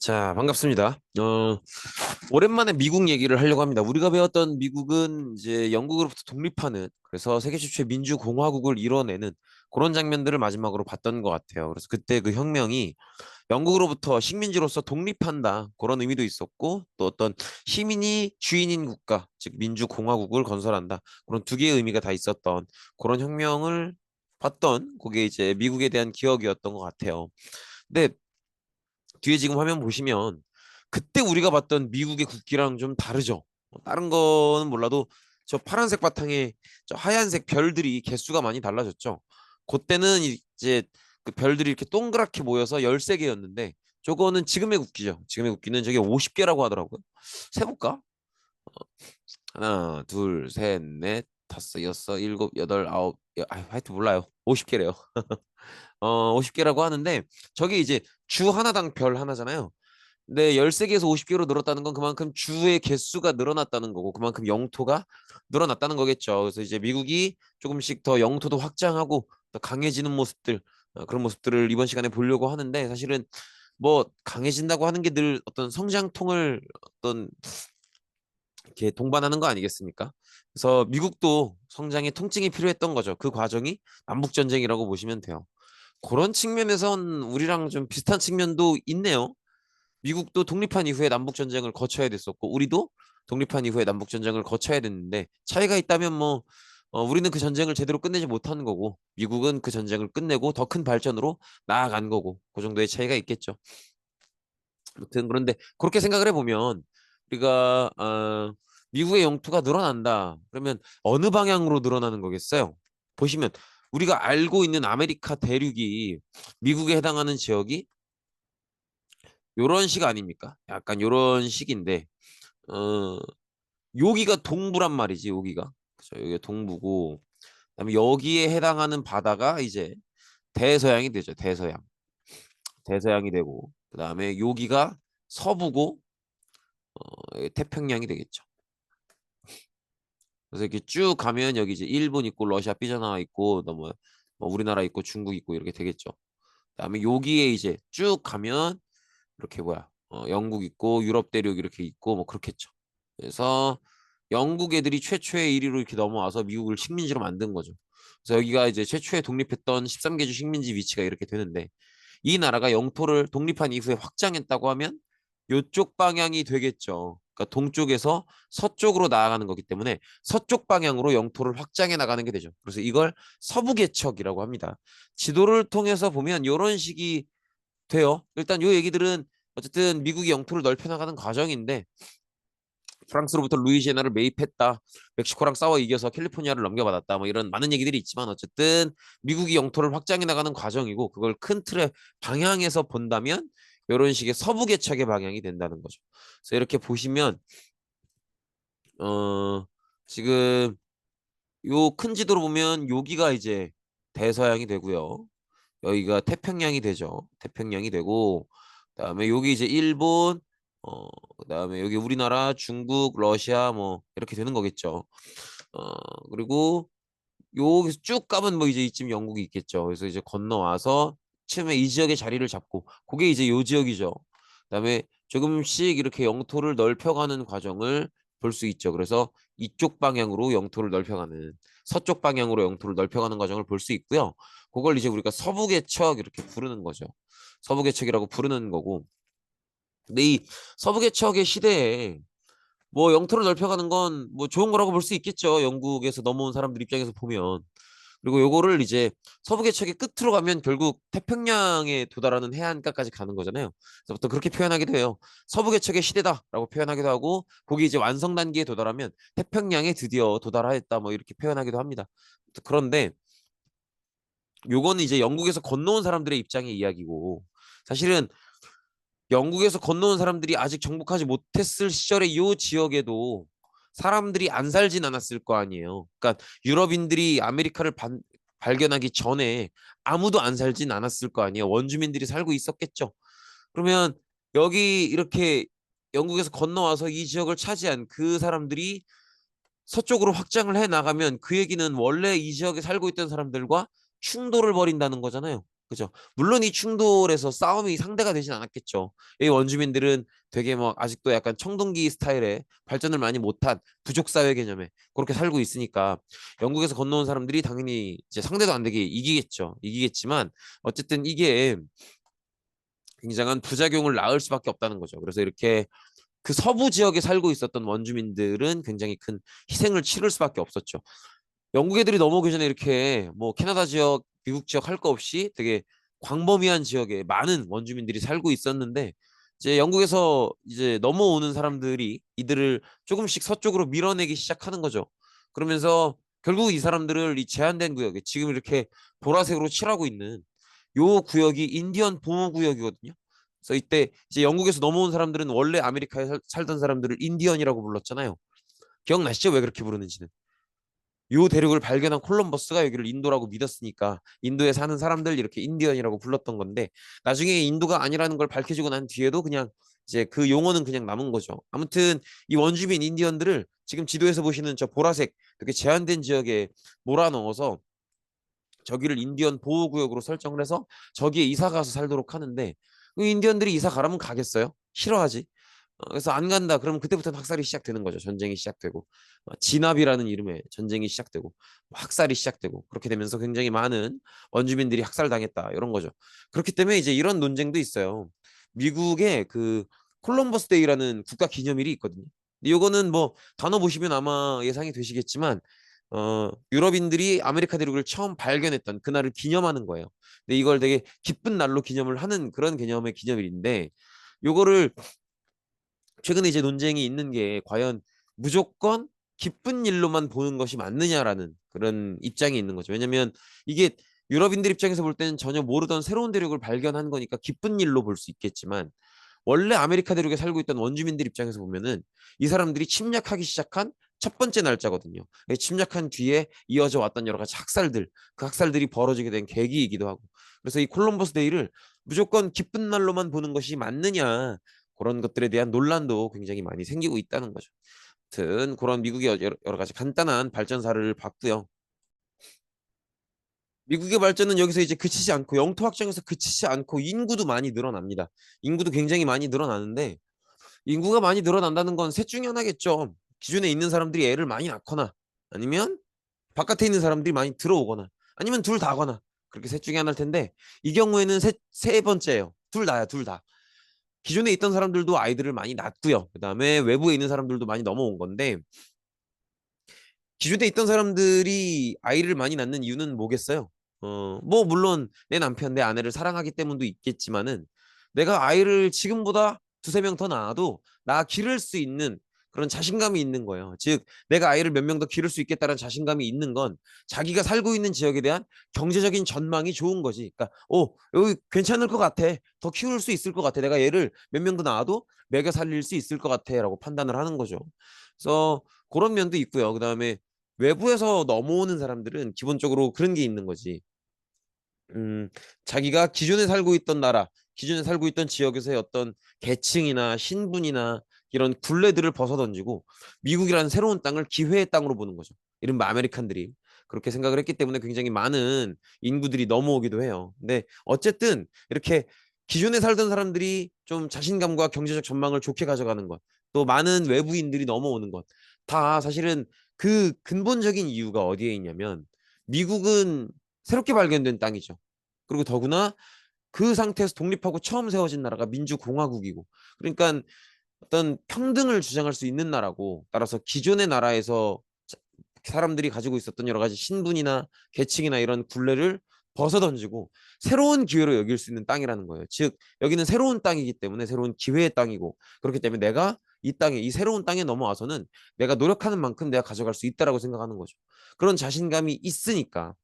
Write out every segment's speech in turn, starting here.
자, 반갑습니다. 오랜만에 미국 얘기를 하려고 합니다. 우리가 배웠던 미국은 이제 영국으로부터 독립하는, 그래서 세계 최초의 민주공화국을 이뤄내는 그런 장면들을 마지막으로 봤던 것 같아요. 그래서 그때 그 혁명이 영국으로부터 식민지로서 독립한다, 그런 의미도 있었고, 또 어떤 시민이 주인인 국가, 즉 민주공화국을 건설한다, 그런 두 개의 의미가 다 있었던 그런 혁명을 봤던, 그게 이제 미국에 대한 기억이었던 것 같아요. 근데 뒤에 지금 화면 보시면 그때 우리가 봤던 미국의 국기랑 좀 다르죠. 다른 거는 몰라도 저 파란색 바탕에 저 하얀색 별들이 개수가 많이 달라졌죠. 그때는 이제 그 별들이 이렇게 동그랗게 모여서 13개였는데 저거는 지금의 국기죠. 지금의 국기는 저게 50개라고 하더라고요. 세볼까? 하나, 둘, 셋, 넷, 다섯, 여섯, 일곱, 여덟, 아홉, 하여튼 몰라요. 50개래요. 50개라고 하는데 저게 이제 주 하나당 별 하나잖아요. 네, 13개에서 50개로 늘었다는 건 그만큼 주의 개수가 늘어났다는 거고 그만큼 영토가 늘어났다는 거겠죠. 그래서 이제 미국이 조금씩 더 영토도 확장하고 더 강해지는 모습들, 그런 모습들을 이번 시간에 보려고 하는데 사실은 뭐 강해진다고 하는 게 늘 어떤 성장통을 어떤 이렇게 동반하는 거 아니겠습니까? 그래서 미국도 성장의 통증이 필요했던 거죠. 그 과정이 남북전쟁이라고 보시면 돼요. 그런 측면에선 우리랑 좀 비슷한 측면도 있네요. 미국도 독립한 이후에 남북 전쟁을 거쳐야 됐었고 우리도 독립한 이후에 남북 전쟁을 거쳐야 됐는데 차이가 있다면 뭐 우리는 그 전쟁을 제대로 끝내지 못한 거고 미국은 그 전쟁을 끝내고 더 큰 발전으로 나아간 거고 그 정도의 차이가 있겠죠. 아무튼 그런데 그렇게 생각을 해보면 우리가 미국의 영토가 늘어난다. 그러면 어느 방향으로 늘어나는 거겠어요? 보시면 우리가 알고 있는 아메리카 대륙이 미국에 해당하는 지역이 요런 식 아닙니까? 약간 요런 식인데 어 여기가 동부란 말이지 여기가 그죠? 여기가 동부고 그다음에 여기에 해당하는 바다가 이제 대서양이 되죠. 대서양이 되고 그다음에 여기가 서부고 태평양이 되겠죠. 그래서 이렇게 쭉 가면 여기 이제 일본 있고 러시아 삐져나와 있고 뭐 우리나라 있고 중국 있고 이렇게 되겠죠. 그다음에 여기에 이제 쭉 가면 이렇게 영국 있고 유럽 대륙 이렇게 있고 뭐 그렇겠죠. 그래서 영국 애들이 최초의 1위로 이렇게 넘어와서 미국을 식민지로 만든 거죠. 그래서 여기가 이제 최초에 독립했던 13개주 식민지 위치가 이렇게 되는데 이 나라가 영토를 독립한 이후에 확장했다고 하면 이쪽 방향이 되겠죠. 그러니까 동쪽에서 서쪽으로 나아가는 거기 때문에 서쪽 방향으로 영토를 확장해 나가는 게 되죠. 그래서 이걸 서부 개척이라고 합니다. 지도를 통해서 보면 이런 식이 돼요. 일단 요 얘기들은 어쨌든 미국이 영토를 넓혀 나가는 과정인데 프랑스로부터 루이지애나를 매입했다. 멕시코랑 싸워 이겨서 캘리포니아를 넘겨받았다. 뭐 이런 많은 얘기들이 있지만 어쨌든 미국이 영토를 확장해 나가는 과정이고 그걸 큰 틀의 방향에서 본다면 이런 식의 서부 개척의 방향이 된다는 거죠. 그래서 이렇게 보시면 어 지금 요 큰 지도로 보면 여기가 이제 대서양이 되고요. 여기가 태평양이 되죠. 태평양이 되고 그다음에 여기 이제 일본 그다음에 여기 우리나라, 중국, 러시아 뭐 이렇게 되는 거겠죠. 그리고 여기서 쭉 가면 뭐 이제 이쯤 영국이 있겠죠. 그래서 이제 건너와서 처음에 이 지역의 자리를 잡고 그게 이제 요 지역이죠. 그다음에 조금씩 이렇게 영토를 넓혀가는 과정을 볼 수 있죠. 그래서 이쪽 방향으로 영토를 넓혀가는 서쪽 방향으로 영토를 넓혀가는 과정을 볼 수 있고요. 그걸 이제 우리가 서부 개척 이렇게 부르는 거죠. 서부 개척이라고 부르는 거고. 근데 이 서부 개척의 시대에 뭐 영토를 넓혀가는 건 뭐 좋은 거라고 볼 수 있겠죠. 영국에서 넘어온 사람들 입장에서 보면. 그리고 요거를 이제 서부 개척의 끝으로 가면 결국 태평양에 도달하는 해안가까지 가는 거잖아요. 그래서 보통 그렇게 표현하기도 해요. 서부 개척의 시대다라고 표현하기도 하고 거기 이제 완성 단계에 도달하면 태평양에 드디어 도달하였다 뭐 이렇게 표현하기도 합니다. 그런데 요거는 이제 영국에서 건너온 사람들의 입장의 이야기고 사실은 영국에서 건너온 사람들이 아직 정복하지 못했을 시절의 요 지역에도 사람들이 안 살진 않았을 거 아니에요. 그러니까 유럽인들이 아메리카를 발견하기 전에 아무도 안 살진 않았을 거 아니에요. 원주민들이 살고 있었겠죠. 그러면 여기 이렇게 영국에서 건너와서 이 지역을 차지한 그 사람들이 서쪽으로 확장을 해 나가면 그 얘기는 원래 이 지역에 살고 있던 사람들과 충돌을 벌인다는 거잖아요. 그죠? 물론 이 충돌에서 싸움이 상대가 되진 않았겠죠. 이 원주민들은 되게 뭐 아직도 약간 청동기 스타일의 발전을 많이 못한 부족 사회 개념에 그렇게 살고 있으니까 영국에서 건너온 사람들이 당연히 이제 상대도 안 되게 이기겠죠. 이기겠지만 어쨌든 이게 굉장한 부작용을 낳을 수밖에 없다는 거죠. 그래서 이렇게 그 서부 지역에 살고 있었던 원주민들은 굉장히 큰 희생을 치를 수밖에 없었죠. 영국 애들이 넘어오기 전에 이렇게 뭐 캐나다 지역, 미국 지역 할 거 없이 되게 광범위한 지역에 많은 원주민들이 살고 있었는데 이제 영국에서 이제 넘어오는 사람들이 이들을 조금씩 서쪽으로 밀어내기 시작하는 거죠. 그러면서 결국 이 사람들을 이 제한된 구역에 지금 이렇게 보라색으로 칠하고 있는 요 구역이 인디언 보호 구역이거든요. 그래서 이때 이제 영국에서 넘어온 사람들은 원래 아메리카에 살던 사람들을 인디언이라고 불렀잖아요. 기억나시죠? 왜 그렇게 부르는지는. 요 대륙을 발견한 콜럼버스가 여기를 인도라고 믿었으니까 인도에 사는 사람들 이렇게 인디언이라고 불렀던 건데 나중에 인도가 아니라는 걸 밝혀지고 난 뒤에도 그냥 이제 그 용어는 그냥 남은 거죠. 아무튼 이 원주민 인디언들을 지금 지도에서 보시는 저 보라색 되게 제한된 지역에 몰아넣어서 저기를 인디언 보호구역으로 설정을 해서 저기에 이사 가서 살도록 하는데 그 인디언들이 이사 가라면 가겠어요? 싫어하지. 그래서 안 간다. 그러면 그때부터는 학살이 시작되는 거죠. 전쟁이 시작되고 진압이라는 이름의 전쟁이 시작되고 학살이 시작되고 그렇게 되면서 굉장히 많은 원주민들이 학살당했다 이런 거죠. 그렇기 때문에 이제 이런 논쟁도 있어요. 미국의 그 콜럼버스 데이라는 국가 기념일이 있거든요. 근데 요거는 뭐 단어 보시면 아마 예상이 되시겠지만 유럽인들이 아메리카 대륙을 처음 발견했던 그날을 기념하는 거예요. 근데 이걸 되게 기쁜 날로 기념을 하는 그런 개념의 기념일인데 요거를 최근에 이제 논쟁이 있는 게 과연 무조건 기쁜 일로만 보는 것이 맞느냐라는 그런 입장이 있는 거죠. 왜냐면 이게 유럽인들 입장에서 볼 때는 전혀 모르던 새로운 대륙을 발견한 거니까 기쁜 일로 볼 수 있겠지만 원래 아메리카 대륙에 살고 있던 원주민들 입장에서 보면은 이 사람들이 침략하기 시작한 첫 번째 날짜거든요. 침략한 뒤에 이어져 왔던 여러 가지 학살들, 그 학살들이 벌어지게 된 계기이기도 하고. 그래서 이 콜럼버스 데이를 무조건 기쁜 날로만 보는 것이 맞느냐 그런 것들에 대한 논란도 굉장히 많이 생기고 있다는 거죠. 아무튼 그런 미국의 여러 가지 간단한 발전 사례를 봤고요. 미국의 발전은 여기서 이제 그치지 않고 영토 확장에서 그치지 않고 인구도 많이 늘어납니다. 인구도 굉장히 많이 늘어나는데 인구가 많이 늘어난다는 건 셋 중에 하나겠죠. 기존에 있는 사람들이 애를 많이 낳거나 아니면 바깥에 있는 사람들이 많이 들어오거나 아니면 둘 다거나 그렇게 셋 중에 하나일 텐데 이 경우에는 세 번째예요. 둘 다야, 둘 다. 기존에 있던 사람들도 아이들을 많이 낳고요. 그다음에 외부에 있는 사람들도 많이 넘어온 건데 기존에 있던 사람들이 아이를 많이 낳는 이유는 뭐겠어요? 뭐 물론 내 남편, 내 아내를 사랑하기 때문도 있겠지만은 내가 아이를 지금보다 두세 명 더 낳아도 나 기를 수 있는 그런 자신감이 있는 거예요. 즉 내가 아이를 몇 명 더 기를 수 있겠다는 자신감이 있는 건 자기가 살고 있는 지역에 대한 경제적인 전망이 좋은 거지. 그러니까 여기 괜찮을 것 같아. 더 키울 수 있을 것 같아. 내가 얘를 몇 명 더 낳아도 먹여 살릴 수 있을 것 같아라고 판단을 하는 거죠. 그래서 그런 면도 있고요. 그다음에 외부에서 넘어오는 사람들은 기본적으로 그런 게 있는 거지. 음, 자기가 기존에 살고 있던 나라, 기존에 살고 있던 지역에서의 어떤 계층이나 신분이나 이런 굴레들을 벗어던지고 미국이라는 새로운 땅을 기회의 땅으로 보는 거죠. 이른바 아메리칸들이 그렇게 생각을 했기 때문에 굉장히 많은 인구들이 넘어오기도 해요. 근데 어쨌든 이렇게 기존에 살던 사람들이 좀 자신감과 경제적 전망을 좋게 가져가는 것, 또 많은 외부인들이 넘어오는 것, 다 사실은 그 근본적인 이유가 어디에 있냐면 미국은 새롭게 발견된 땅이죠. 그리고 더구나 그 상태에서 독립하고 처음 세워진 나라가 민주공화국이고 그러니까 어떤 평등을 주장할 수 있는 나라고 따라서 기존의 나라에서 사람들이 가지고 있었던 여러 가지 신분이나 계층이나 이런 굴레를 벗어던지고 새로운 기회로 여길 수 있는 땅이라는 거예요. 즉 여기는 새로운 땅이기 때문에 새로운 기회의 땅이고 그렇기 때문에 내가 이 땅에 이 새로운 땅에 넘어와서는 내가 노력하는 만큼 내가 가져갈 수 있다라고 생각하는 거죠. 그런 자신감이 있으니까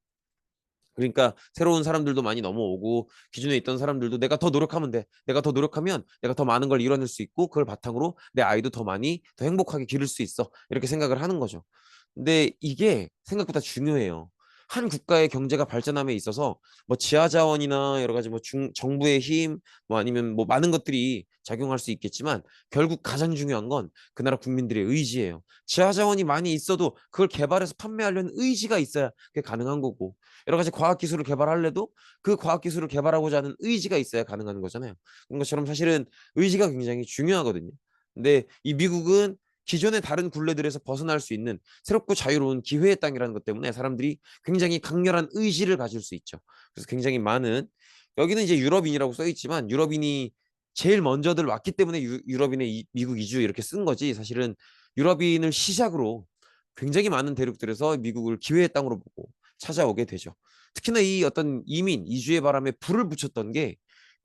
그러니까 새로운 사람들도 많이 넘어오고 기존에 있던 사람들도 내가 더 노력하면 돼. 내가 더 노력하면 내가 더 많은 걸 이뤄낼 수 있고 그걸 바탕으로 내 아이도 더 많이 더 행복하게 기를 수 있어. 이렇게 생각을 하는 거죠. 근데 이게 생각보다 중요해요. 한 국가의 경제가 발전함에 있어서 뭐 지하 자원이나 여러 가지 뭐 정부의 힘, 뭐 아니면 뭐 많은 것들이 작용할 수 있겠지만 결국 가장 중요한 건 그 나라 국민들의 의지예요. 지하 자원이 많이 있어도 그걸 개발해서 판매하려는 의지가 있어야 그게 가능한 거고, 여러 가지 과학 기술을 개발할래도 그 과학 기술을 개발하고자 하는 의지가 있어야 가능한 거잖아요. 그런 것처럼 사실은 의지가 굉장히 중요하거든요. 근데 이 미국은 기존의 다른 굴레들에서 벗어날 수 있는 새롭고 자유로운 기회의 땅이라는 것 때문에 사람들이 굉장히 강렬한 의지를 가질 수 있죠. 그래서 굉장히 많은, 여기는 이제 유럽인이라고 써 있지만 유럽인이 제일 먼저들 왔기 때문에 유럽인의 미국 이주 이렇게 쓴 거지, 사실은 유럽인을 시작으로 굉장히 많은 대륙들에서 미국을 기회의 땅으로 보고 찾아오게 되죠. 특히나 이 어떤 이민 이주의 바람에 불을 붙였던 게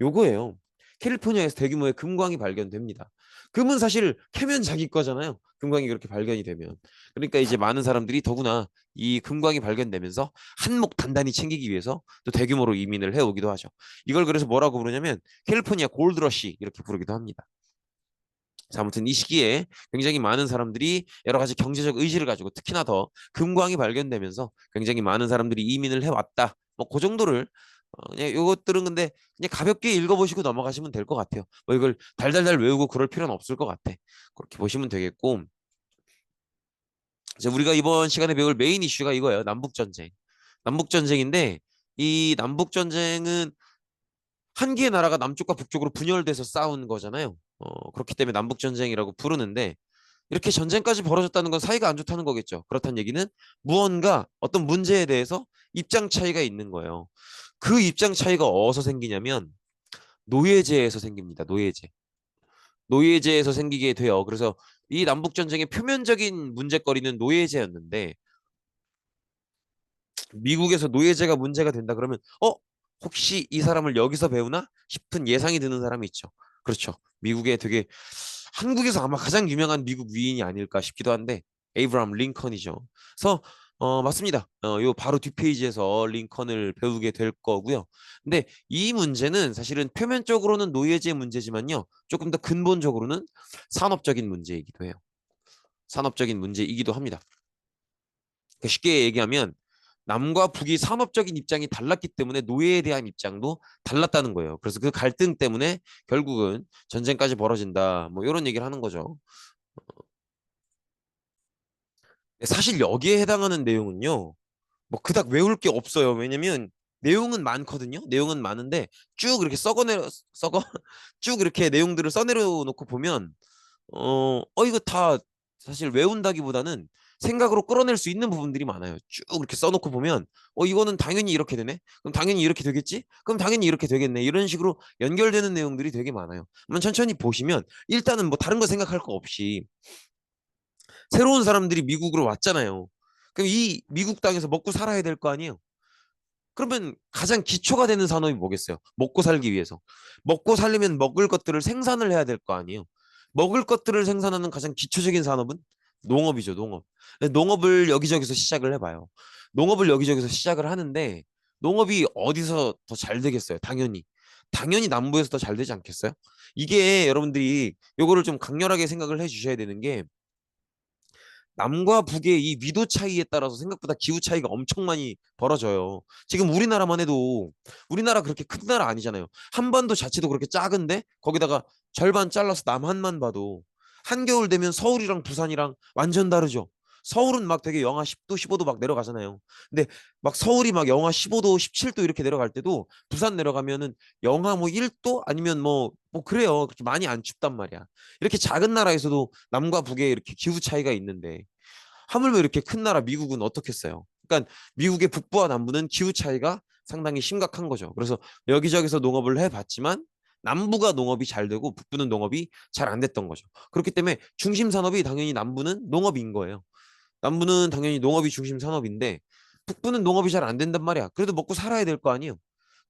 요거예요. 캘리포니아에서 대규모의 금광이 발견됩니다. 금은 사실 캐면 자기 거잖아요. 금광이 그렇게 발견이 되면. 그러니까 이제 많은 사람들이 더구나 이 금광이 발견되면서 한몫 단단히 챙기기 위해서 또 대규모로 이민을 해오기도 하죠. 이걸 그래서 뭐라고 부르냐면 캘리포니아 골드러시 이렇게 부르기도 합니다. 자, 아무튼 이 시기에 굉장히 많은 사람들이 여러 가지 경제적 의지를 가지고 특히나 더 금광이 발견되면서 굉장히 많은 사람들이 이민을 해왔다. 뭐 그 정도를 그냥 요것들은 근데 그냥 가볍게 읽어보시고 넘어가시면 될 것 같아요. 뭐 이걸 달달달 외우고 그럴 필요는 없을 것 같아. 그렇게 보시면 되겠고, 이제 우리가 이번 시간에 배울 메인 이슈가 이거예요. 남북전쟁. 남북전쟁인데 이 남북전쟁은 한 개의 나라가 남쪽과 북쪽으로 분열돼서 싸운 거잖아요. 그렇기 때문에 남북전쟁이라고 부르는데, 이렇게 전쟁까지 벌어졌다는 건 사이가 안 좋다는 거겠죠. 그렇다는 얘기는 무언가 어떤 문제에 대해서 입장 차이가 있는 거예요. 그 입장 차이가 어디서 생기냐면 노예제에서 생깁니다. 노예제. 노예제에서 생기게 돼요. 그래서 이 남북전쟁의 표면적인 문제거리는 노예제였는데 미국에서 노예제가 문제가 된다 그러면 혹시 이 사람을 여기서 배우나 싶은 예상이 드는 사람이 있죠. 그렇죠. 미국의 되게, 한국에서 아마 가장 유명한 미국 위인이 아닐까 싶기도 한데 에이브람 링컨이죠. 그래서 맞습니다. 요 바로 뒷페이지에서 링컨을 배우게 될 거고요. 근데 이 문제는 사실은 표면적으로는 노예제 문제지만요. 조금 더 근본적으로는 산업적인 문제이기도 해요. 산업적인 문제이기도 합니다. 그러니까 쉽게 얘기하면 남과 북이 산업적인 입장이 달랐기 때문에 노예에 대한 입장도 달랐다는 거예요. 그래서 그 갈등 때문에 결국은 전쟁까지 벌어진다. 뭐 이런 얘기를 하는 거죠. 사실 여기에 해당하는 내용은요, 뭐 그닥 외울 게 없어요. 왜냐면 내용은 많거든요. 내용은 많은데 쭉 이렇게 썩어 쭉 이렇게 내용들을 써내려 놓고 보면 이거 다 사실 외운다기보다는 생각으로 끌어낼 수 있는 부분들이 많아요. 쭉 이렇게 써놓고 보면, 이거는 당연히 이렇게 되네? 그럼 당연히 이렇게 되겠지? 그럼 당연히 이렇게 되겠네. 이런 식으로 연결되는 내용들이 되게 많아요. 한번 천천히 보시면, 일단은 뭐 다른 거 생각할 거 없이, 새로운 사람들이 미국으로 왔잖아요. 그럼 이 미국 땅에서 먹고 살아야 될 거 아니에요? 그러면 가장 기초가 되는 산업이 뭐겠어요? 먹고 살기 위해서. 먹고 살려면 먹을 것들을 생산을 해야 될 거 아니에요? 먹을 것들을 생산하는 가장 기초적인 산업은 농업이죠, 농업. 농업을 여기저기서 시작을 해봐요. 농업을 여기저기서 시작을 하는데 농업이 어디서 더 잘 되겠어요? 당연히. 당연히 남부에서 더 잘 되지 않겠어요? 이게 여러분들이 요거를 좀 강렬하게 생각을 해 주셔야 되는 게, 남과 북의 이 위도 차이에 따라서 생각보다 기후 차이가 엄청 많이 벌어져요. 지금 우리나라만 해도, 우리나라 그렇게 큰 나라 아니잖아요. 한반도 자체도 그렇게 작은데 거기다가 절반 잘라서 남한만 봐도 한겨울 되면 서울이랑 부산이랑 완전 다르죠. 서울은 막 되게 영하 10도, 15도 막 내려가잖아요. 근데 막 서울이 막 영하 15도, 17도 이렇게 내려갈 때도 부산 내려가면은 영하 뭐 1도 아니면 뭐 그래요. 그렇게 많이 안 춥단 말이야. 이렇게 작은 나라에서도 남과 북에 이렇게 기후 차이가 있는데 하물며 이렇게 큰 나라 미국은 어떻겠어요? 그러니까 미국의 북부와 남부는 기후 차이가 상당히 심각한 거죠. 그래서 여기저기서 농업을 해봤지만 남부가 농업이 잘 되고 북부는 농업이 잘 안 됐던 거죠. 그렇기 때문에 중심 산업이 당연히 남부는 농업인 거예요. 남부는 당연히 농업이 중심 산업인데 북부는 농업이 잘 안 된단 말이야. 그래도 먹고 살아야 될 거 아니에요.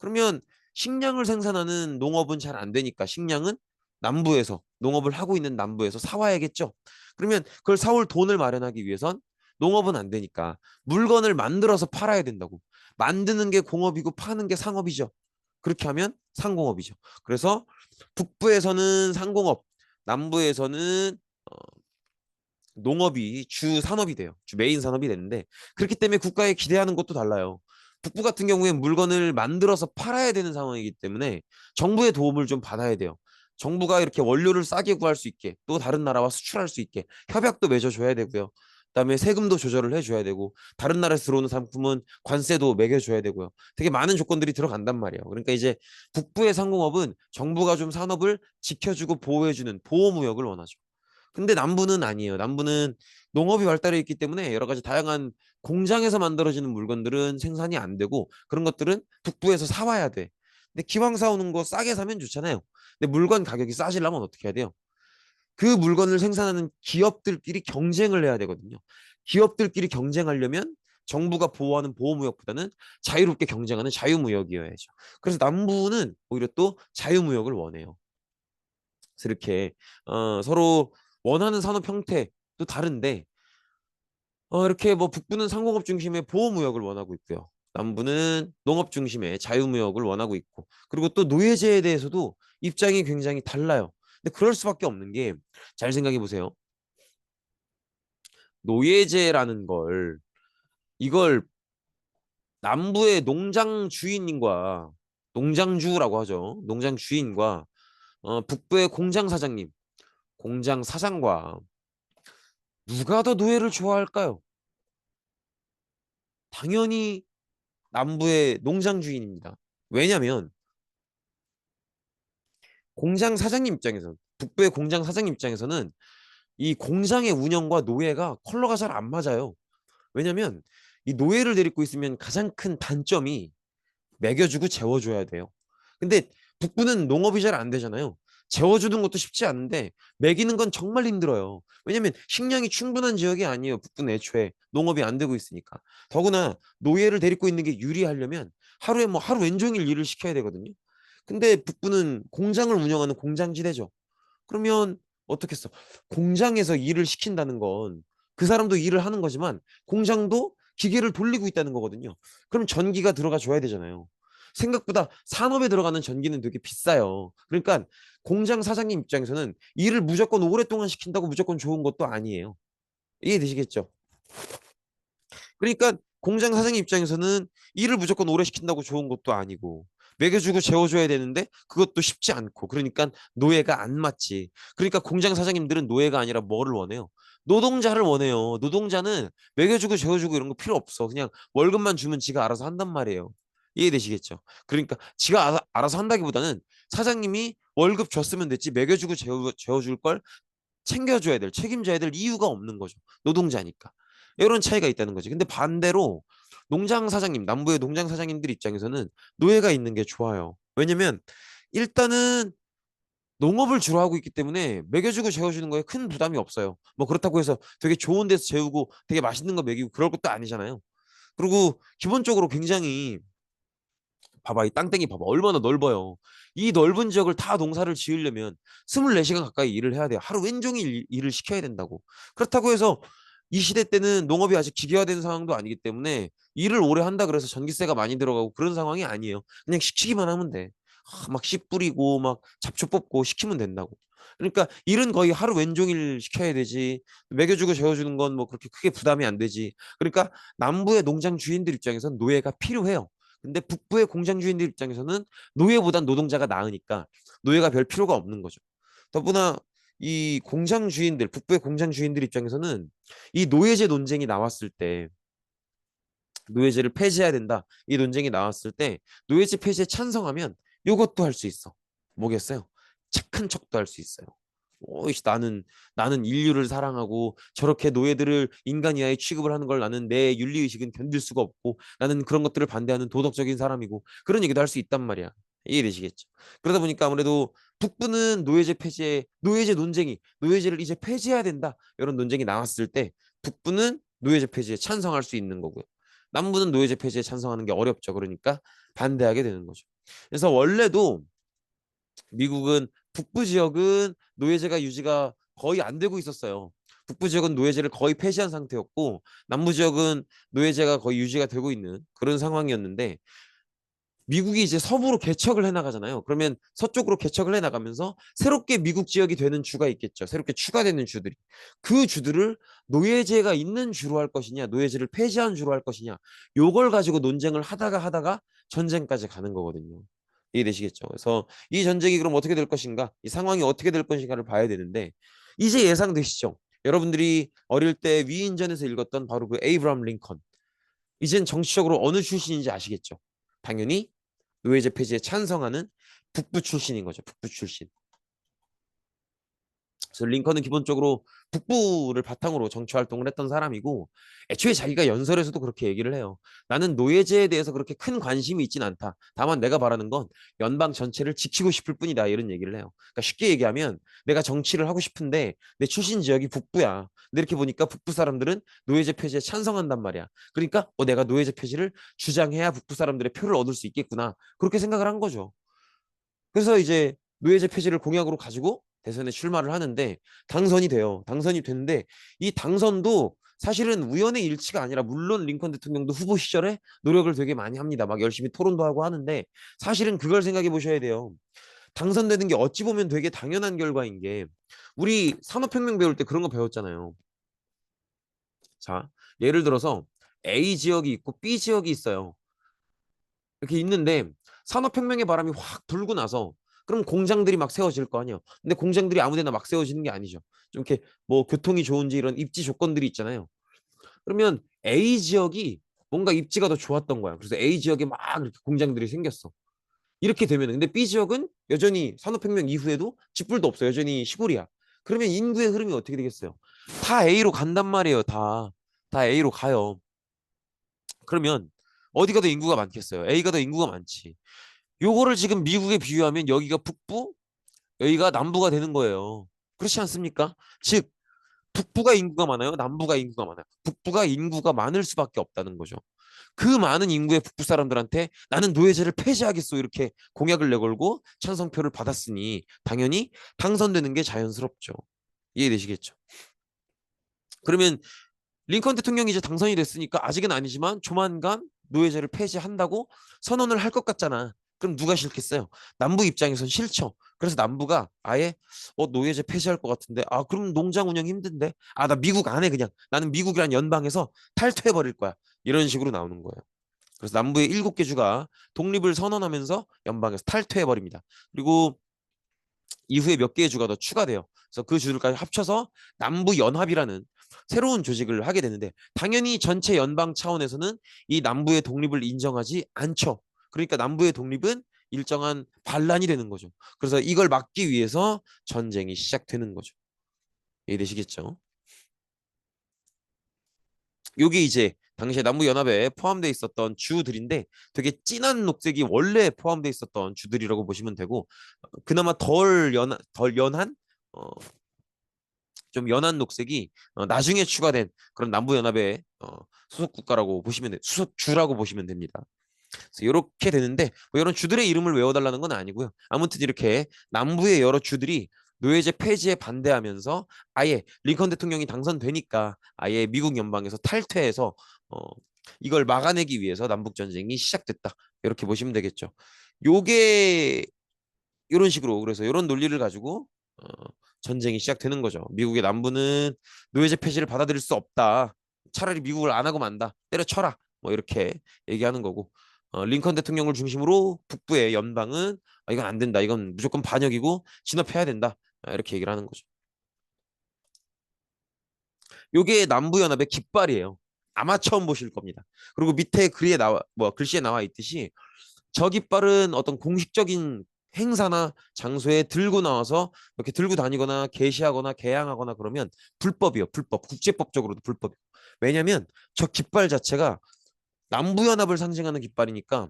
그러면 식량을 생산하는 농업은 잘 안 되니까 식량은 남부에서, 농업을 하고 있는 남부에서 사와야겠죠. 그러면 그걸 사올 돈을 마련하기 위해선 농업은 안 되니까 물건을 만들어서 팔아야 된다고. 만드는 게 공업이고 파는 게 상업이죠. 그렇게 하면 상공업이죠. 그래서 북부에서는 상공업, 남부에서는 농업이 주 산업이 돼요. 주 메인 산업이 되는데 그렇기 때문에 국가에 기대하는 것도 달라요. 북부 같은 경우에 물건을 만들어서 팔아야 되는 상황이기 때문에 정부의 도움을 좀 받아야 돼요. 정부가 이렇게 원료를 싸게 구할 수 있게 또 다른 나라와 수출할 수 있게 협약도 맺어줘야 되고요. 그다음에 세금도 조절을 해줘야 되고 다른 나라에서 들어오는 상품은 관세도 매겨줘야 되고요. 되게 많은 조건들이 들어간단 말이에요. 그러니까 이제 북부의 상공업은 정부가 좀 산업을 지켜주고 보호해주는 보호무역을 원하죠. 근데 남부는 아니에요. 남부는 농업이 발달해 있기 때문에 여러 가지 다양한 공장에서 만들어지는 물건들은 생산이 안 되고 그런 것들은 북부에서 사와야 돼. 근데 기왕 사오는 거 싸게 사면 좋잖아요. 근데 물건 가격이 싸지려면 어떻게 해야 돼요? 그 물건을 생산하는 기업들끼리 경쟁을 해야 되거든요. 기업들끼리 경쟁하려면 정부가 보호하는 보호무역보다는 자유롭게 경쟁하는 자유무역이어야죠. 그래서 남부는 오히려 또 자유무역을 원해요. 그래서 이렇게 서로 원하는 산업 형태도 다른데 이렇게 뭐 북부는 상공업 중심의 보호무역을 원하고 있고요. 남부는 농업 중심의 자유무역을 원하고 있고 그리고 또 노예제에 대해서도 입장이 굉장히 달라요. 근데 그럴 수밖에 없는 게 잘 생각해 보세요. 노예제라는 걸 이걸 남부의 농장 주인과 농장주라고 하죠. 농장 주인과 북부의 공장 사장님, 공장 사장과 누가 더 노예를 좋아할까요? 당연히 남부의 농장 주인입니다. 왜냐하면 공장 사장님 입장에서는 북부의 공장 사장님 입장에서는 이 공장의 운영과 노예가 컬러가 잘 안 맞아요. 왜냐하면 이 노예를 데리고 있으면 가장 큰 단점이 먹여주고 재워줘야 돼요. 근데 북부는 농업이 잘 안 되잖아요. 재워주는 것도 쉽지 않은데 먹이는 건 정말 힘들어요. 왜냐면 식량이 충분한 지역이 아니에요. 북부는 애초에 농업이 안 되고 있으니까. 더구나 노예를 데리고 있는 게 유리하려면 하루에 뭐 하루 왼종일 일을 시켜야 되거든요. 근데 북부는 공장을 운영하는 공장지대죠. 그러면 어떻겠어? 공장에서 일을 시킨다는 건 그 사람도 일을 하는 거지만 공장도 기계를 돌리고 있다는 거거든요. 그럼 전기가 들어가 줘야 되잖아요. 생각보다 산업에 들어가는 전기는 되게 비싸요. 그러니까 공장 사장님 입장에서는 일을 무조건 오랫동안 시킨다고 무조건 좋은 것도 아니에요. 이해되시겠죠? 그러니까 공장 사장님 입장에서는 일을 무조건 오래 시킨다고 좋은 것도 아니고 먹여주고 재워줘야 되는데 그것도 쉽지 않고 그러니까 노예가 안 맞지. 그러니까 공장 사장님들은 노예가 아니라 뭐를 원해요? 노동자를 원해요. 노동자는 먹여주고 재워주고 이런 거 필요 없어. 그냥 월급만 주면 지가 알아서 한단 말이에요. 이해되시겠죠? 그러니까 지가 알아서 한다기보다는 사장님이 월급 줬으면 됐지 먹여주고 재워줄 걸 챙겨줘야 될, 책임져야 될 이유가 없는 거죠. 노동자니까. 이런 차이가 있다는 거지. 근데 반대로 농장 사장님, 남부의 농장 사장님들 입장에서는 노예가 있는 게 좋아요. 왜냐면 일단은 농업을 주로 하고 있기 때문에 먹여주고 재워주는 거에 큰 부담이 없어요. 뭐 그렇다고 해서 되게 좋은 데서 재우고 되게 맛있는 거 먹이고 그럴 것도 아니잖아요. 그리고 기본적으로 굉장히 봐봐, 이 땅땡이 봐봐. 얼마나 넓어요. 이 넓은 지역을 다 농사를 지으려면 24시간 가까이 일을 해야 돼요. 하루 왼종일 일을 시켜야 된다고. 그렇다고 해서 이 시대 때는 농업이 아직 기계화된 상황도 아니기 때문에 일을 오래 한다 그래서 전기세가 많이 들어가고 그런 상황이 아니에요. 그냥 시키기만 하면 돼. 막 씨 뿌리고 막 잡초 뽑고 시키면 된다고. 그러니까 일은 거의 하루 왼종일 시켜야 되지. 먹여주고 재워주는 건 뭐 그렇게 크게 부담이 안 되지. 그러니까 남부의 농장 주인들 입장에서는 노예가 필요해요. 근데 북부의 공장 주인들 입장에서는 노예보단 노동자가 나으니까 노예가 별 필요가 없는 거죠. 더구나 이 공장 주인들, 북부의 공장 주인들 입장에서는 이 노예제 논쟁이 나왔을 때 노예제를 폐지해야 된다. 이 논쟁이 나왔을 때 노예제 폐지에 찬성하면 이것도 할 수 있어. 뭐겠어요? 착한 척도 할 수 있어요. 오이씨, 나는 인류를 사랑하고 저렇게 노예들을 인간 이하에 취급을 하는 걸 나는 내 윤리의식은 견딜 수가 없고 나는 그런 것들을 반대하는 도덕적인 사람이고 그런 얘기도 할 수 있단 말이야. 이해되시겠죠? 그러다 보니까 아무래도 북부는 노예제 폐지에 노예제 논쟁이 노예제를 이제 폐지해야 된다 이런 논쟁이 나왔을 때 북부는 노예제 폐지에 찬성할 수 있는 거고요. 남부는 노예제 폐지에 찬성하는 게 어렵죠. 그러니까 반대하게 되는 거죠. 그래서 원래도 미국은 북부 지역은 노예제가 유지가 거의 안 되고 있었어요. 북부 지역은 노예제를 거의 폐지한 상태였고 남부 지역은 노예제가 거의 유지가 되고 있는 그런 상황이었는데 미국이 이제 서부로 개척을 해나가잖아요. 그러면 서쪽으로 개척을 해나가면서 새롭게 미국 지역이 되는 주가 있겠죠. 새롭게 추가되는 주들이. 그 주들을 노예제가 있는 주로 할 것이냐, 노예제를 폐지한 주로 할 것이냐, 요걸 가지고 논쟁을 하다가 전쟁까지 가는 거거든요. 이해되시겠죠? 그래서 이 전쟁이 그럼 어떻게 될 것인가, 이 상황이 어떻게 될 것인가를 봐야 되는데, 이제 예상되시죠? 여러분들이 어릴 때 위인전에서 읽었던 바로 그 에이브람 링컨. 이젠 정치적으로 어느 출신인지 아시겠죠? 당연히 노예제 폐지에 찬성하는 북부 출신인 거죠. 북부 출신. 그래서 링컨은 기본적으로 북부를 바탕으로 정치 활동을 했던 사람이고 애초에 자기가 연설에서도 그렇게 얘기를 해요. 나는 노예제에 대해서 그렇게 큰 관심이 있진 않다. 다만 내가 바라는 건 연방 전체를 지키고 싶을 뿐이다. 이런 얘기를 해요. 그러니까 쉽게 얘기하면 내가 정치를 하고 싶은데 내 출신 지역이 북부야. 근데 이렇게 보니까 북부 사람들은 노예제 폐지에 찬성한단 말이야. 그러니까 내가 노예제 폐지를 주장해야 북부 사람들의 표를 얻을 수 있겠구나. 그렇게 생각을 한 거죠. 그래서 이제 노예제 폐지를 공약으로 가지고 대선에 출마를 하는데 당선이 돼요. 당선이 됐는데 이 당선도 사실은 우연의 일치가 아니라 물론 링컨 대통령도 후보 시절에 노력을 되게 많이 합니다. 막 열심히 토론도 하고 하는데 사실은 그걸 생각해 보셔야 돼요. 당선되는 게 어찌 보면 되게 당연한 결과인 게 우리 산업혁명 배울 때 그런 거 배웠잖아요. 자, 예를 들어서 A 지역이 있고 B 지역이 있어요. 이렇게 있는데 산업혁명의 바람이 확 불고 나서 그럼 공장들이 막 세워질 거 아니에요. 근데 공장들이 아무데나 막 세워지는 게 아니죠. 좀 이렇게 뭐 교통이 좋은지 이런 입지 조건들이 있잖아요. 그러면 A 지역이 뭔가 입지가 더 좋았던 거야. 그래서 A 지역에 막 이렇게 공장들이 생겼어. 이렇게 되면 근데 B 지역은 여전히 산업혁명 이후에도 집불도 없어. 여전히 시골이야. 그러면 인구의 흐름이 어떻게 되겠어요? 다 A로 간단 말이에요. 다 A로 가요. 그러면 어디가 더 인구가 많겠어요? A가 더 인구가 많지. 요거를 지금 미국에 비유하면 여기가 북부, 여기가 남부가 되는 거예요. 그렇지 않습니까? 즉, 북부가 인구가 많아요? 남부가 인구가 많아요? 북부가 인구가 많을 수밖에 없다는 거죠. 그 많은 인구의 북부 사람들한테 나는 노예제를 폐지하겠소 이렇게 공약을 내걸고 찬성표를 받았으니 당연히 당선되는 게 자연스럽죠. 이해되시겠죠? 그러면 링컨 대통령이 이제 당선이 됐으니까 아직은 아니지만 조만간 노예제를 폐지한다고 선언을 할 것 같잖아. 그럼 누가 싫겠어요? 남부 입장에선 싫죠. 그래서 남부가 아예 노예제 폐지할 것 같은데 그럼 농장 운영 힘든데 나 미국 안 해 그냥 나는 미국이란 연방에서 탈퇴해 버릴 거야. 이런 식으로 나오는 거예요. 그래서 남부의 7개 주가 독립을 선언하면서 연방에서 탈퇴해 버립니다. 그리고 이후에 몇 개의 주가 더 추가돼요. 그래서 그 주들까지 합쳐서 남부연합이라는 새로운 조직을 하게 되는데 당연히 전체 연방 차원에서는 이 남부의 독립을 인정하지 않죠. 그러니까 남부의 독립은 일정한 반란이 되는 거죠. 그래서 이걸 막기 위해서 전쟁이 시작되는 거죠. 이해되시겠죠? 요게 이제 당시에 남부연합에 포함되어 있었던 주들인데 되게 진한 녹색이 원래 포함되어 있었던 주들이라고 보시면 되고 그나마 덜 연한 좀 연한 녹색이 나중에 추가된 그런 남부연합의 소속 국가라고 보시면 소속 주라고 보시면 됩니다. 그래서 이렇게 되는데 뭐 이런 주들의 이름을 외워달라는 건 아니고요. 아무튼 이렇게 남부의 여러 주들이 노예제 폐지에 반대하면서 아예 링컨 대통령이 당선되니까 아예 미국 연방에서 탈퇴해서 이걸 막아내기 위해서 남북 전쟁이 시작됐다. 이렇게 보시면 되겠죠. 요게 이런 식으로 그래서 이런 논리를 가지고 어, 전쟁이 시작되는 거죠. 미국의 남부는 노예제 폐지를 받아들일 수 없다. 차라리 미국을 안 하고 만다. 때려쳐라. 뭐 이렇게 얘기하는 거고 링컨 대통령을 중심으로 북부의 연방은 이건 안 된다. 이건 무조건 반역이고 진압해야 된다. 이렇게 얘기를 하는 거죠. 요게 남부연합의 깃발이에요. 아마 처음 보실 겁니다. 그리고 밑에 글씨에 나와 있듯이 저 깃발은 어떤 공식적인 행사나 장소에 들고 나와서 이렇게 들고 다니거나 게시하거나 개양하거나 그러면 불법이요. 불법. 국제법적으로도 불법이요. 왜냐하면 저 깃발 자체가 남부연합을 상징하는 깃발이니까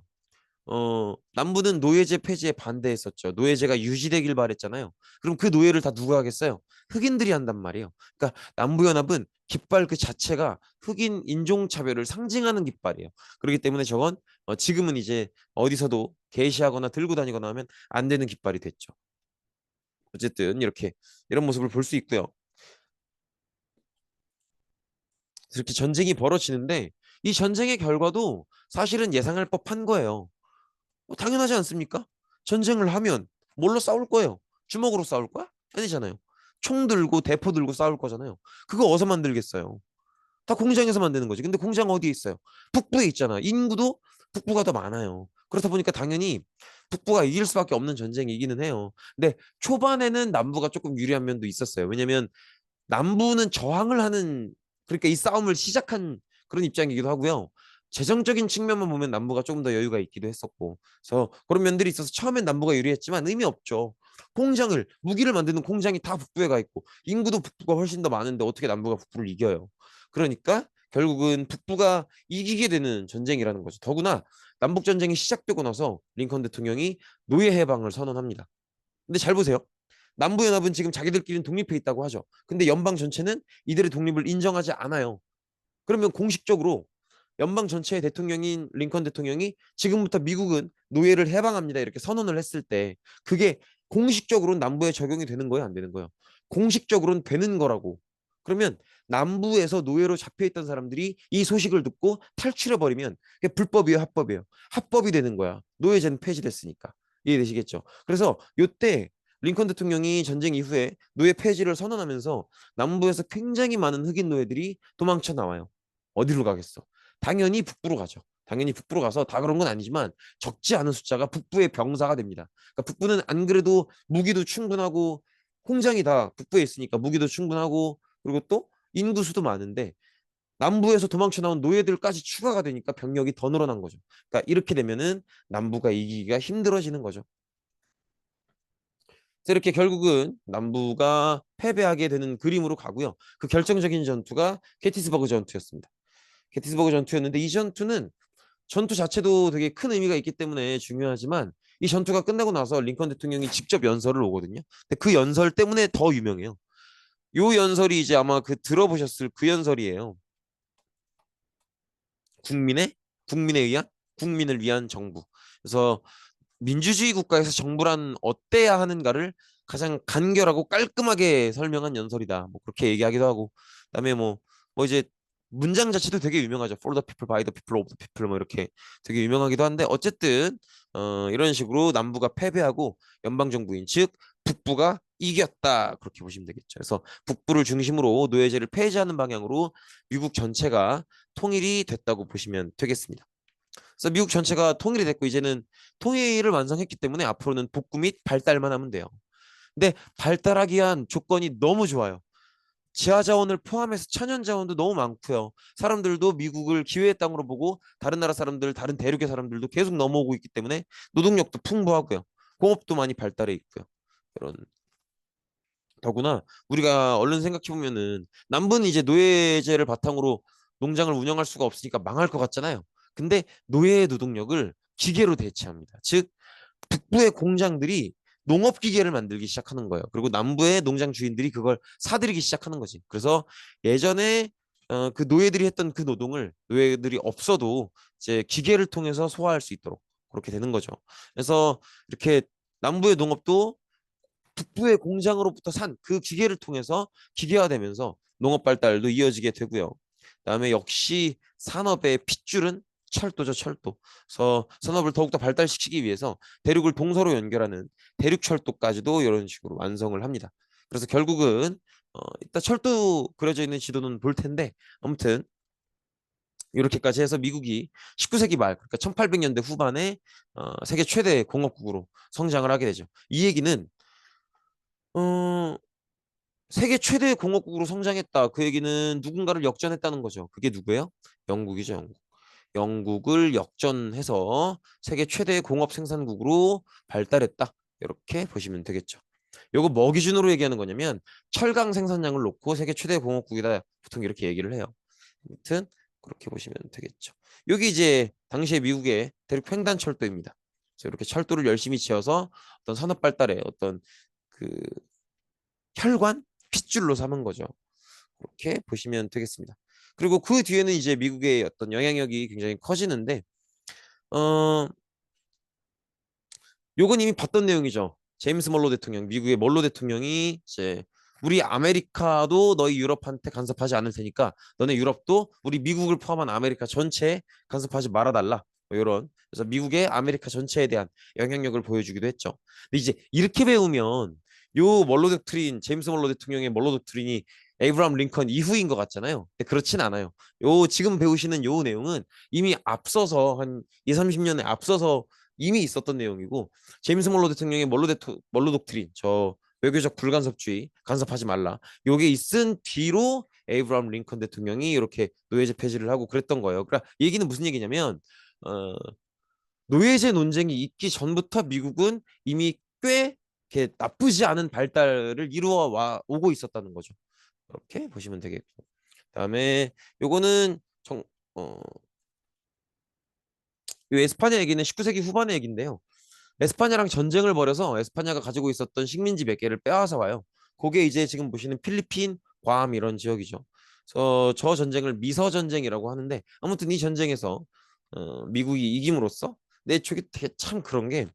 남부는 노예제 폐지에 반대했었죠. 노예제가 유지되길 바랬잖아요. 그럼 그 노예를 다 누가 하겠어요? 흑인들이 한단 말이에요. 그러니까 남부연합은 깃발 그 자체가 흑인 인종차별을 상징하는 깃발이에요. 그렇기 때문에 저건 지금은 이제 어디서도 게시하거나 들고 다니거나 하면 안 되는 깃발이 됐죠. 어쨌든 이렇게 이런 모습을 볼 수 있고요. 이렇게 전쟁이 벌어지는데 이 전쟁의 결과도 사실은 예상할 법한 거예요. 당연하지 않습니까? 전쟁을 하면 뭘로 싸울 거예요? 주먹으로 싸울 거야? 아니잖아요. 총 들고 대포 들고 싸울 거잖아요. 그거 어디서 만들겠어요? 다 공장에서 만드는 거지. 근데 공장 어디에 있어요? 북부에 있잖아. 인구도 북부가 더 많아요. 그렇다 보니까 당연히 북부가 이길 수밖에 없는 전쟁이기는 해요. 근데 초반에는 남부가 조금 유리한 면도 있었어요. 왜냐면 남부는 저항을 하는, 그러니까 이 싸움을 시작한 그런 입장이기도 하고요. 재정적인 측면만 보면 남부가 조금 더 여유가 있기도 했었고, 그래서 그런 면들이 있어서 처음엔 남부가 유리했지만 의미 없죠. 공장을, 무기를 만드는 공장이 다 북부에 가 있고 인구도 북부가 훨씬 더 많은데 어떻게 남부가 북부를 이겨요? 그러니까 결국은 북부가 이기게 되는 전쟁이라는 거죠. 더구나 남북 전쟁이 시작되고 나서 링컨 대통령이 노예 해방을 선언합니다. 근데 잘 보세요. 남부연합은 지금 자기들끼리는 독립해 있다고 하죠. 근데 연방 전체는 이들의 독립을 인정하지 않아요. 그러면 공식적으로 연방 전체의 대통령인 링컨 대통령이 지금부터 미국은 노예를 해방합니다 이렇게 선언을 했을 때 그게 공식적으로는 남부에 적용이 되는 거예요, 안 되는 거예요? 공식적으로는 되는 거라고. 그러면 남부에서 노예로 잡혀있던 사람들이 이 소식을 듣고 탈출해버리면 그게 불법이에요, 합법이에요? 합법이 되는 거야. 노예제는 폐지됐으니까. 이해되시겠죠? 그래서 요때 링컨 대통령이 전쟁 이후에 노예 폐지를 선언하면서 남부에서 굉장히 많은 흑인 노예들이 도망쳐 나와요. 어디로 가겠어? 당연히 북부로 가죠. 당연히 북부로 가서 다 그런 건 아니지만 적지 않은 숫자가 북부의 병사가 됩니다. 그러니까 북부는 안 그래도 무기도 충분하고 공장이 다 북부에 있으니까 무기도 충분하고 그리고 또 인구수도 많은데 남부에서 도망쳐 나온 노예들까지 추가가 되니까 병력이 더 늘어난 거죠. 그러니까 이렇게 되면은 남부가 이기기가 힘들어지는 거죠. 이렇게 결국은 남부가 패배하게 되는 그림으로 가고요. 그 결정적인 전투가 게티스버그 전투였습니다. 게티스버그 전투였는데 이 전투는 전투 자체도 되게 큰 의미가 있기 때문에 중요하지만 이 전투가 끝나고 나서 링컨 대통령이 직접 연설을 오거든요. 근데 그 연설 때문에 더 유명해요. 요 연설이 이제 아마 그 들어보셨을 그 연설이에요. 국민의 국민에 의한 국민을 위한 정부. 그래서 민주주의 국가에서 정부란 어때야 하는가를 가장 간결하고 깔끔하게 설명한 연설이다. 뭐 그렇게 얘기하기도 하고, 그다음에 뭐 이제 문장 자체도 되게 유명하죠. For the people, by the people, of the people 뭐 이렇게 되게 유명하기도 한데 어쨌든 이런 식으로 남부가 패배하고 연방 정부인 즉 북부가 이겼다 그렇게 보시면 되겠죠. 그래서 북부를 중심으로 노예제를 폐지하는 방향으로 미국 전체가 통일이 됐다고 보시면 되겠습니다. 그래서 미국 전체가 통일이 됐고 이제는 통일을 완성했기 때문에 앞으로는 복구 및 발달만 하면 돼요. 근데 발달하기 위한 조건이 너무 좋아요. 지하 자원을 포함해서 천연 자원도 너무 많고요. 사람들도 미국을 기회의 땅으로 보고 다른 나라 사람들, 다른 대륙의 사람들도 계속 넘어오고 있기 때문에 노동력도 풍부하고요. 공업도 많이 발달해 있고요. 이런 더구나 우리가 얼른 생각해 보면은 남부는 이제 노예제를 바탕으로 농장을 운영할 수가 없으니까 망할 것 같잖아요. 근데 노예의 노동력을 기계로 대체합니다. 즉 북부의 공장들이 농업 기계를 만들기 시작하는 거예요. 그리고 남부의 농장 주인들이 그걸 사들이기 시작하는 거지. 그래서 예전에 그 노예들이 했던 그 노동을 노예들이 없어도 이제 기계를 통해서 소화할 수 있도록 그렇게 되는 거죠. 그래서 이렇게 남부의 농업도 북부의 공장으로부터 산 그 기계를 통해서 기계화되면서 농업 발달도 이어지게 되고요. 그다음에 역시 산업의 핏줄은 철도죠, 철도. 그래서 산업을 더욱더 발달시키기 위해서 대륙을 동서로 연결하는 대륙 철도까지도 이런 식으로 완성을 합니다. 그래서 결국은 이따 철도 그려져 있는 지도는 볼 텐데 아무튼 이렇게까지 해서 미국이 19세기 말 그러니까 1800년대 후반에 세계 최대 공업국으로 성장을 하게 되죠. 이 얘기는 어, 세계 최대 공업국으로 성장했다. 그 얘기는 누군가를 역전했다는 거죠. 그게 누구예요? 영국이죠, 영국. 영국을 역전해서 세계 최대 공업 생산국으로 발달했다. 이렇게 보시면 되겠죠. 요거 뭐 기준으로 얘기하는 거냐면 철강 생산량을 놓고 세계 최대 공업국이다. 보통 이렇게 얘기를 해요. 아무튼 그렇게 보시면 되겠죠. 여기 이제 당시에 미국의 대륙 횡단철도입니다. 그래서 이렇게 철도를 열심히 지어서 어떤 산업 발달에 어떤 그 혈관, 핏줄로 삼은 거죠. 그렇게 보시면 되겠습니다. 그리고 그 뒤에는 이제 미국의 어떤 영향력이 굉장히 커지는데, 어, 요건 이미 봤던 내용이죠. 제임스 멀로 대통령, 미국의 멀로 대통령이 이제 우리 아메리카도 너희 유럽한테 간섭하지 않을 테니까 너네 유럽도 우리 미국을 포함한 아메리카 전체에 간섭하지 말아달라. 뭐 뭐 이런. 그래서 미국의 아메리카 전체에 대한 영향력을 보여주기도 했죠. 근데 이제 이렇게 배우면 요 멀로 덕트린, 제임스 멀로 대통령의 멀로 덕트린이 에이브람 링컨 이후인 것 같잖아요. 근데 그렇진 않아요. 요 지금 배우시는 요 내용은 이미 앞서서 한 2, 30년에 앞서서 이미 있었던 내용이고, 제임스 멀로 대통령의 멀로 독트린, 저 외교적 불간섭주의, 간섭하지 말라, 요게 있은 뒤로 에이브람 링컨 대통령이 이렇게 노예제 폐지를 하고 그랬던 거예요. 그러니까 이 얘기는 무슨 얘기냐면 어, 노예제 논쟁이 있기 전부터 미국은 이미 꽤 이렇게 나쁘지 않은 발달을 이루어 와 오고 있었다는 거죠. 이렇게 보시면 되겠고. 그다음에 요거는 어, 요 에스파냐 얘기는 19세기 후반의 얘기인데요. 에스파냐랑 전쟁을 벌여서 에스파냐가 가지고 있었던 식민지 몇 개를 빼앗아 와요. 그게 이제 지금 보시는 필리핀, 괌 이런 지역이죠. 그래서 저 전쟁을 미서 전쟁이라고 하는데, 아무튼 이 전쟁에서 미국이 이김으로써, 내 쪽에 되게 참 그런 게,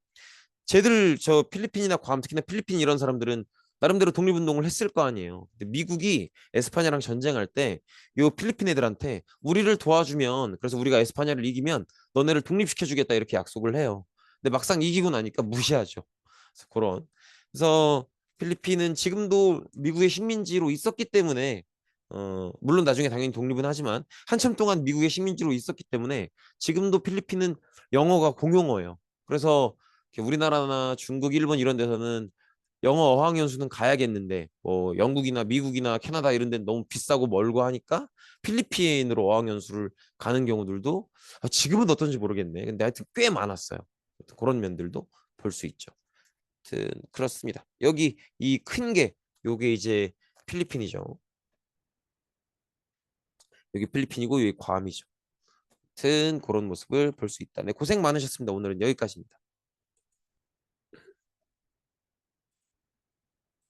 쟤들 저 필리핀이나 괌, 특히나 필리핀 이런 사람들은 나름대로 독립운동을 했을 거 아니에요. 근데 미국이 에스파냐랑 전쟁할 때 요 필리핀 애들한테 우리를 도와주면, 그래서 우리가 에스파냐를 이기면 너네를 독립시켜주겠다 이렇게 약속을 해요. 근데 막상 이기고 나니까 무시하죠. 그래서 그런. 그래서 필리핀은 지금도 미국의 식민지로 있었기 때문에 물론 나중에 당연히 독립은 하지만 한참 동안 미국의 식민지로 있었기 때문에 지금도 필리핀은 영어가 공용어예요. 그래서 이렇게 우리나라나 중국, 일본 이런 데서는 영어 어학연수는 가야겠는데 뭐 영국이나 미국이나 캐나다 이런 데는 너무 비싸고 멀고 하니까 필리핀으로 어학연수를 가는 경우들도 지금은 어떤지 모르겠네. 근데 하여튼 꽤 많았어요. 그런 면들도 볼 수 있죠. 하여튼 그렇습니다. 여기 이 큰 게 요게 이제 필리핀이죠. 여기 필리핀이고 여기 괌이죠. 하여튼 그런 모습을 볼 수 있다. 네, 고생 많으셨습니다. 오늘은 여기까지입니다.